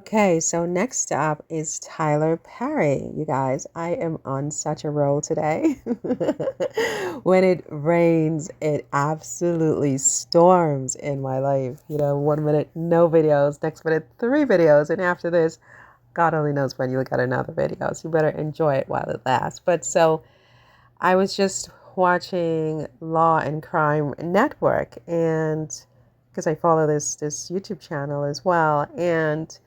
Okay, so next up is Tyler Perry. You guys, I am on such a roll today. When it rains, it absolutely storms in my life. 1 minute, no videos, next minute, 3 videos. And after this, God only knows when you'll get another video. So you better enjoy it while it lasts. But so I was just watching Law and Crime Network, and because I follow this YouTube channel as well, and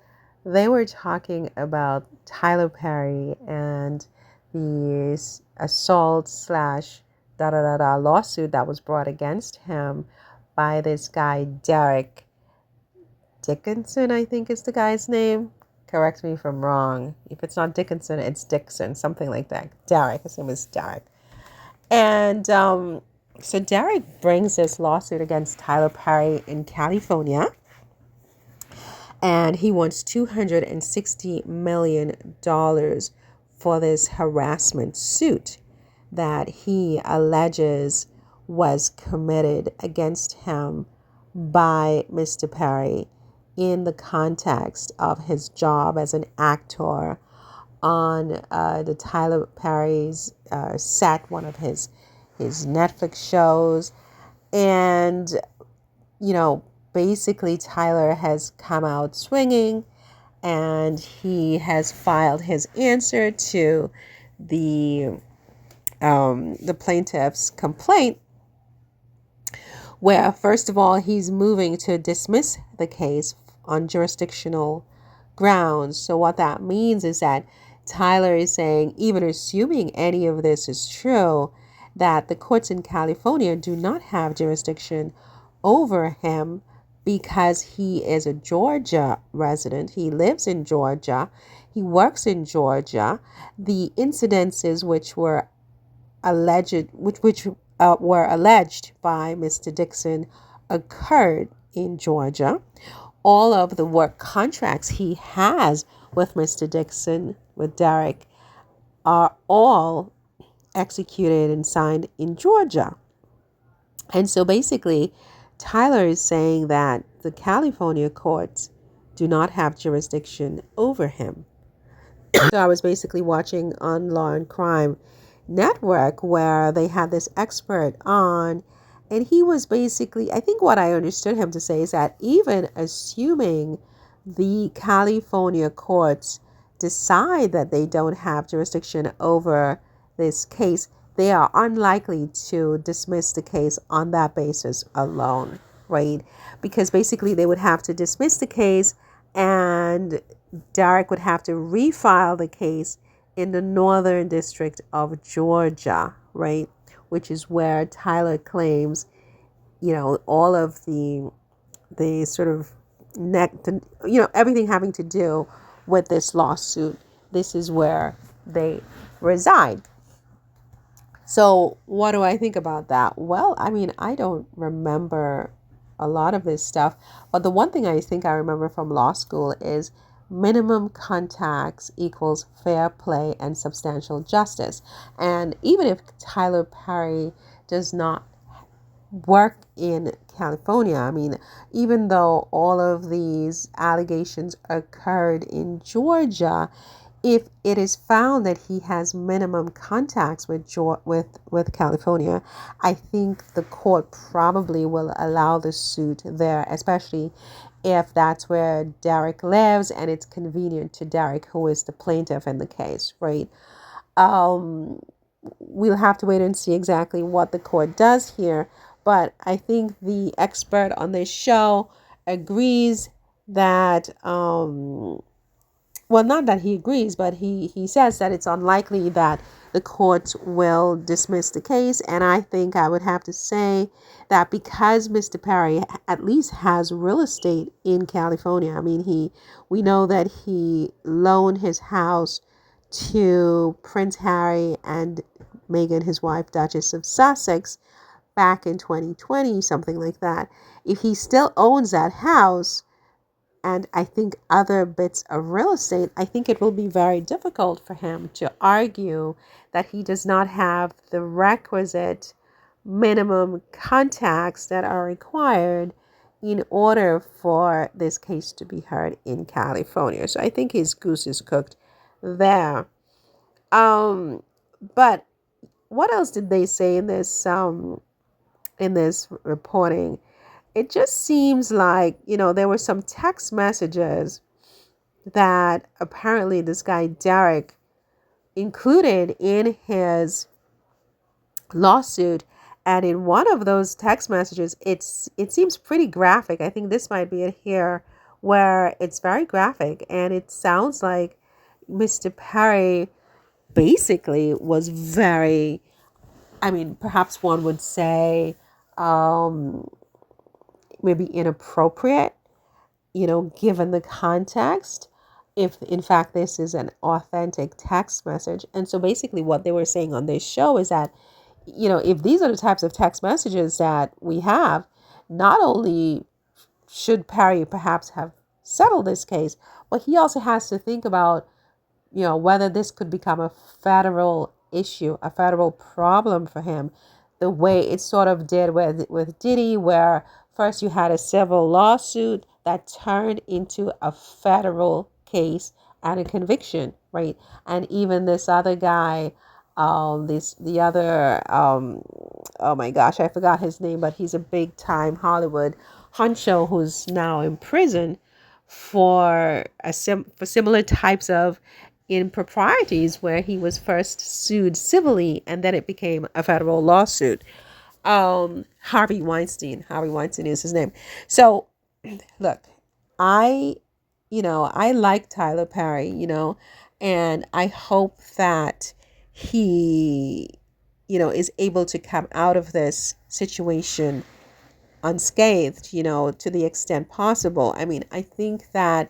they were talking about Tyler Perry and the assault slash da da da da lawsuit that was brought against him by this guy Derek Dickinson, I think is the guy's name. Correct me if I'm wrong. If it's not Dickinson, it's Dixon, something like that. Derek, his name is Derek. And so Derek brings this lawsuit against Tyler Perry in California, and he wants $260 million for this harassment suit that he alleges was committed against him by Mr. Perry in the context of his job as an actor on the Tyler Perry's set, one of his Netflix shows. And, basically Tyler has come out swinging, and he has filed his answer to the plaintiff's complaint, where first of all he's moving to dismiss the case on jurisdictional grounds. So what that means is that Tyler is saying, even assuming any of this is true, that the courts in California do not have jurisdiction over him because he is a Georgia resident. He lives in Georgia. He works in Georgia. The incidences which were alleged, which were alleged by Mr. Dixon occurred in Georgia. All of the work contracts he has with Mr. Dixon, with Derek, are all executed and signed in Georgia. And so basically, Tyler is saying that the California courts do not have jurisdiction over him. So I was basically watching on Law and Crime Network where they had this expert on, and he was basically, I think what I understood him to say is that even assuming the California courts decide that they don't have jurisdiction over this case, they are unlikely to dismiss the case on that basis alone, right? Because basically they would have to dismiss the case, and Derek would have to refile the case in the Northern District of Georgia, right? Which is where Tyler claims, all of the sort of everything having to do with this lawsuit. This is where they reside. So what do I think about that? Well, I mean, I don't remember a lot of this stuff, but the one thing I think I remember from law school is minimum contacts equals fair play and substantial justice. And even if Tyler Perry does not work in California, I mean, even though all of these allegations occurred in Georgia, if it is found that he has minimum contacts with California, I think the court probably will allow the suit there, especially if that's where Derek lives and it's convenient to Derek, who is the plaintiff in the case, right? We'll have to wait and see exactly what the court does here, but I think the expert on this show agrees that well, not that he agrees, but he says that it's unlikely that the courts will dismiss the case. And I think I would have to say that because Mr. Perry at least has real estate in California. I mean, we know that he loaned his house to Prince Harry and Meghan, his wife, Duchess of Sussex, back in 2020, something like that. If he still owns that house, and I think other bits of real estate, I think it will be very difficult for him to argue that he does not have the requisite minimum contacts that are required in order for this case to be heard in California. So I think his goose is cooked there. Um, but what else did they say in this reporting? It just seems like, there were some text messages that apparently this guy Derek included in his lawsuit. And in one of those text messages, it seems pretty graphic. I think this might be it here, where it's very graphic, and it sounds like Mr. Perry basically was very, I mean, perhaps one would say, um, maybe inappropriate, given the context, if in fact this is an authentic text message. And so basically what they were saying on this show is that, if these are the types of text messages that we have, not only should Perry perhaps have settled this case, but he also has to think about, whether this could become a federal issue, a federal problem for him, the way it sort of did with Diddy, where first you had a civil lawsuit that turned into a federal case and a conviction, right? And even this other guy, the other, oh my gosh, I forgot his name, but he's a big time Hollywood honcho who's now in prison for for similar types of improprieties, where he was first sued civilly and then it became a federal lawsuit. Harvey Weinstein is his name. So look, I I like Tyler Perry, and I hope that he is able to come out of this situation unscathed, to the extent possible. I mean, I think that